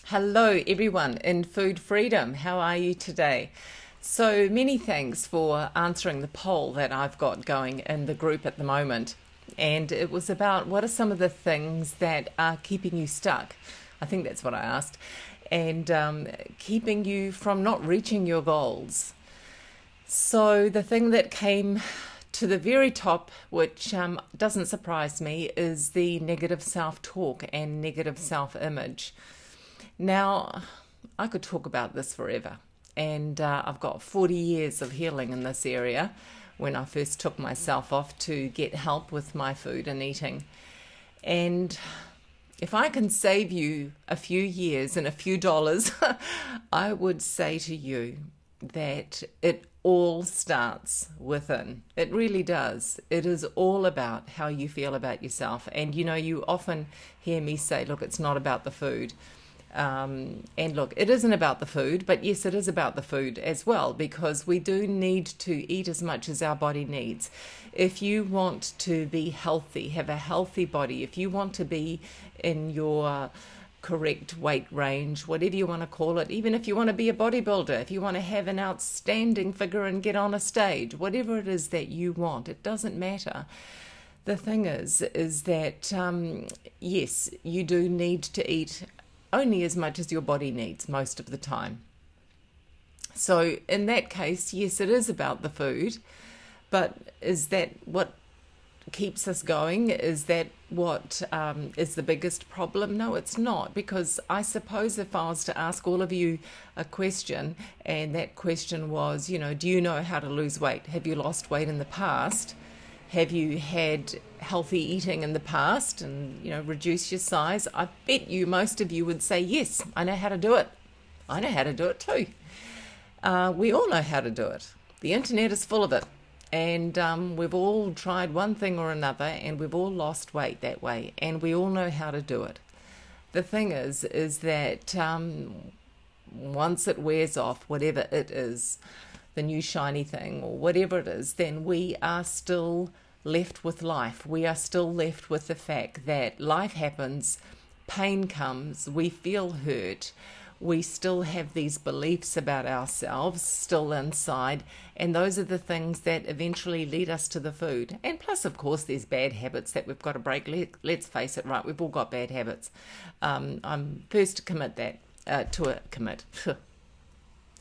Hello, everyone in Food Freedom. How are you today? So many thanks for answering the poll that I've got going in the group at the moment. And it was about what are some of the things that are keeping you stuck? I think that's what I asked. And keeping you from not reaching your goals. So the thing that came to the very top, which doesn't surprise me, is the negative self-talk and negative self-image. Now, I could talk about this forever, and I've got 40 years of healing in this area when I first took myself off to get help with my food and eating. And if I can save you a few years and a few dollars, I would say to you that it all starts within. It really does. It is all about how you feel about yourself. And you often hear me say, look, it's not about the food. And look, it isn't about the food, but yes, it is about the food as well, because we do need to eat as much as our body needs. If you want to be healthy, have a healthy body, if you want to be in your correct weight range, whatever you want to call it, even if you want to be a bodybuilder, if you want to have an outstanding figure and get on a stage, whatever it is that you want, it doesn't matter. The thing is that, yes, you do need to eat only as much as your body needs most of the time. So in that case, yes, it is about the food, but is that what keeps us going? Is that what is the biggest problem? No, it's not, because I suppose if I was to ask all of you a question, and that question was, do you know how to lose weight? Have you lost weight in the past? Have you had healthy eating in the past and, reduce your size? I bet you most of you would say, yes, I know how to do it. I know how to do it too. We all know how to do it. The internet is full of it. And we've all tried one thing or another, and we've all lost weight that way. And we all know how to do it. The thing is that once it wears off, whatever it is, the new shiny thing or whatever it is, then we are still left with life. We are still left with the fact that life happens, pain comes, we feel hurt, we still have these beliefs about ourselves still inside, and those are the things that eventually lead us to the food. And plus, of course, there's bad habits that we've got to break. Let's face it, right? We've all got bad habits. I'm first to commit that,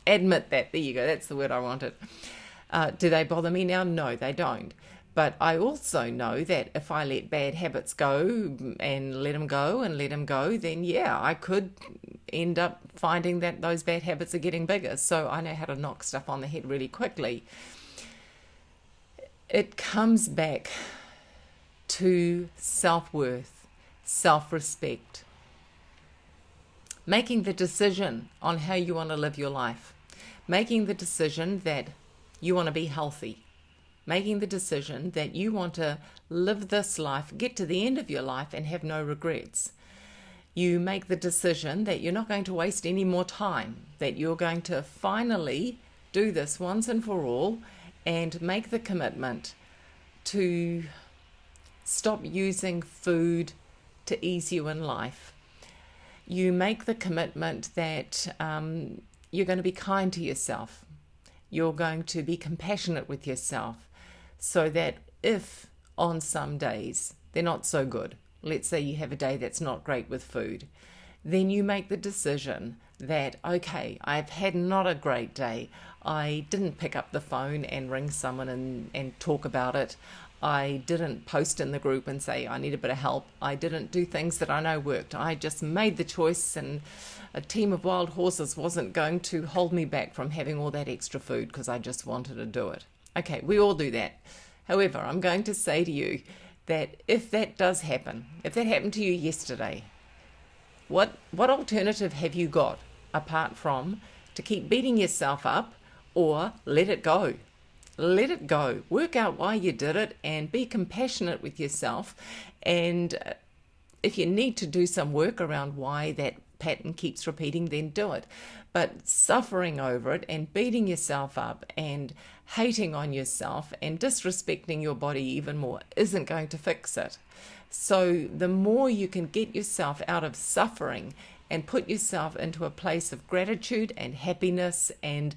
admit that. There you go. That's the word I wanted. Do they bother me now? No, they don't. But I also know that if I let bad habits go and let them go, then yeah, I could end up finding that those bad habits are getting bigger. So I know how to knock stuff on the head really quickly. It comes back to self-worth, self-respect. Making the decision on how you want to live your life. Making the decision that you want to be healthy. Making the decision that you want to live this life, get to the end of your life and have no regrets. You make the decision that you're not going to waste any more time, that you're going to finally do this once and for all and make the commitment to stop using food to ease you in life. You make the commitment that you're going to be kind to yourself. You're going to be compassionate with yourself, so that if on some days they're not so good, let's say you have a day that's not great with food, then you make the decision that, okay, I've had not a great day. I didn't pick up the phone and ring someone and talk about it. I didn't post in the group and say I need a bit of help. I didn't do things that I know worked. I just made the choice, and a team of wild horses wasn't going to hold me back from having all that extra food because I just wanted to do it. Okay, we all do that. However, I'm going to say to you that if that does happen, if that happened to you yesterday, what alternative have you got apart from to keep beating yourself up or let it go? Let it go. Work out why you did it and be compassionate with yourself. And if you need to do some work around why that pattern keeps repeating, then do it. But suffering over it and beating yourself up and hating on yourself and disrespecting your body even more isn't going to fix it. So the more you can get yourself out of suffering and put yourself into a place of gratitude and happiness and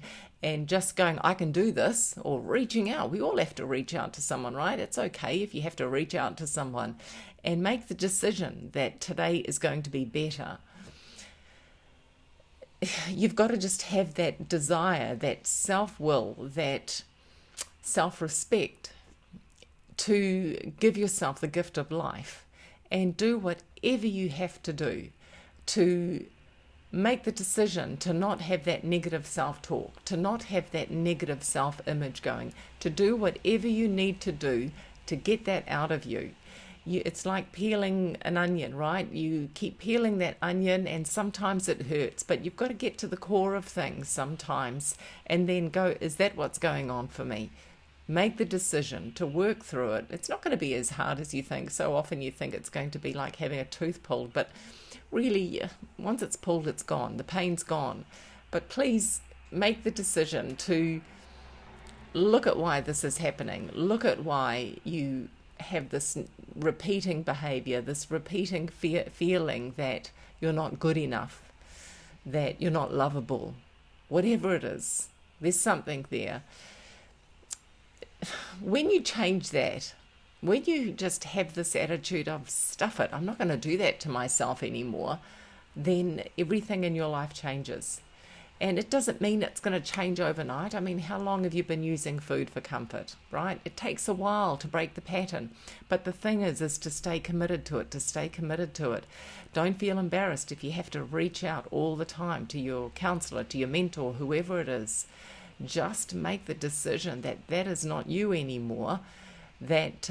just going, I can do this, or reaching out. We all have to reach out to someone, right? It's okay if you have to reach out to someone and make the decision that today is going to be better. You've got to just have that desire, that self-will, that self-respect to give yourself the gift of life and do whatever you have to do to make the decision to not have that negative self-talk, to not have that negative self-image going, to do whatever you need to do to get that out of you. It's like peeling an onion, right? You keep peeling that onion and sometimes it hurts, but you've got to get to the core of things sometimes and then go, is that what's going on for me? Make the decision to work through it. It's not going to be as hard as you think. So often you think it's going to be like having a tooth pulled, but really, once it's pulled, it's gone. The pain's gone. But please make the decision to look at why this is happening. Look at why you have this repeating behavior, this repeating feeling that you're not good enough, that you're not lovable, whatever it is. There's something there. When you change that, when you just have this attitude of stuff it, I'm not going to do that to myself anymore, then everything in your life changes. And it doesn't mean it's going to change overnight. I mean, how long have you been using food for comfort, right? It takes a while to break the pattern. But the thing is to stay committed to it, Don't feel embarrassed if you have to reach out all the time to your counselor, to your mentor, whoever it is. Just make the decision that that is not you anymore, that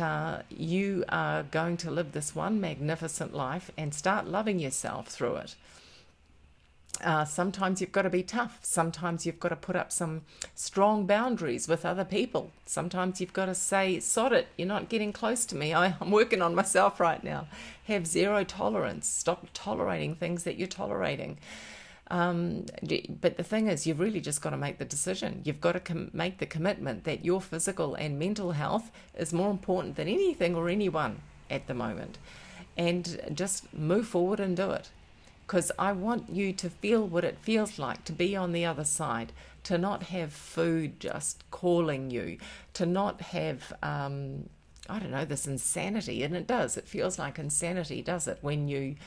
you are going to live this one magnificent life and start loving yourself through it. Sometimes you've got to be tough. Sometimes you've got to put up some strong boundaries with other people. Sometimes you've got to say, sod it, you're not getting close to me. I'm working on myself right now. Have zero tolerance. Stop tolerating things that you're tolerating. But the thing is, you've really just got to make the decision. You've got to make the commitment that your physical and mental health is more important than anything or anyone at the moment. And just move forward and do it. Because I want you to feel what it feels like to be on the other side, to not have food just calling you, to not have, this insanity. And it does. It feels like insanity, does it? When you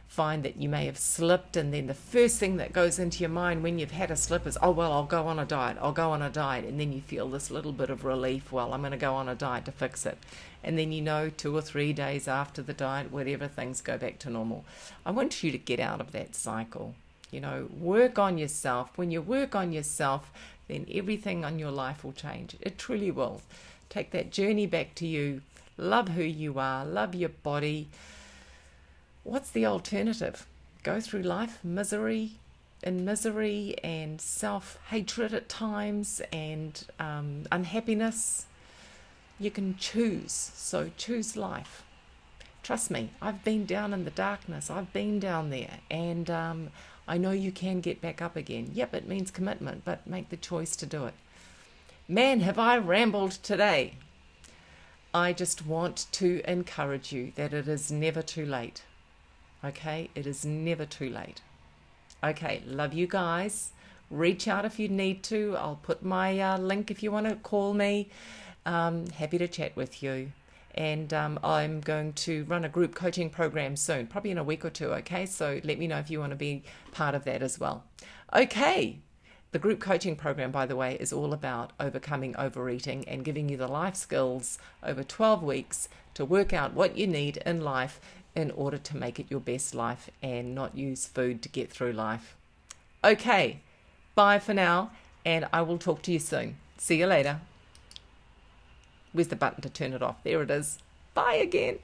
find that you may have slipped and then the first thing that goes into your mind when you've had a slip is, oh, well, I'll go on a diet. And then you feel this little bit of relief. Well, I'm going to go on a diet to fix it. And then 2 or 3 days after the diet, whatever, things go back to normal. I want you to get out of that cycle. Work on yourself. When you work on yourself, then everything on your life will change. It truly will. Take that journey back to you. Love who you are. Love your body. What's the alternative? Go through life in misery and self-hatred at times and unhappiness. You can choose, so choose life. Trust me, I've been down in the darkness. I've been down there, and I know you can get back up again. Yep, it means commitment, but make the choice to do it. Man, have I rambled today. I just want to encourage you that it is never too late. Okay, it is never too late. Okay, love you guys. Reach out if you need to. I'll put my link if you want to call me. Happy to chat with you. And I'm going to run a group coaching program soon, probably in a week or two, okay? So let me know if you want to be part of that as well. Okay, the group coaching program, by the way, is all about overcoming overeating and giving you the life skills over 12 weeks to work out what you need in life in order to make it your best life and not use food to get through life. Okay, bye for now, and I will talk to you soon. See you later. Where's the button to turn it off? There it is. Bye again.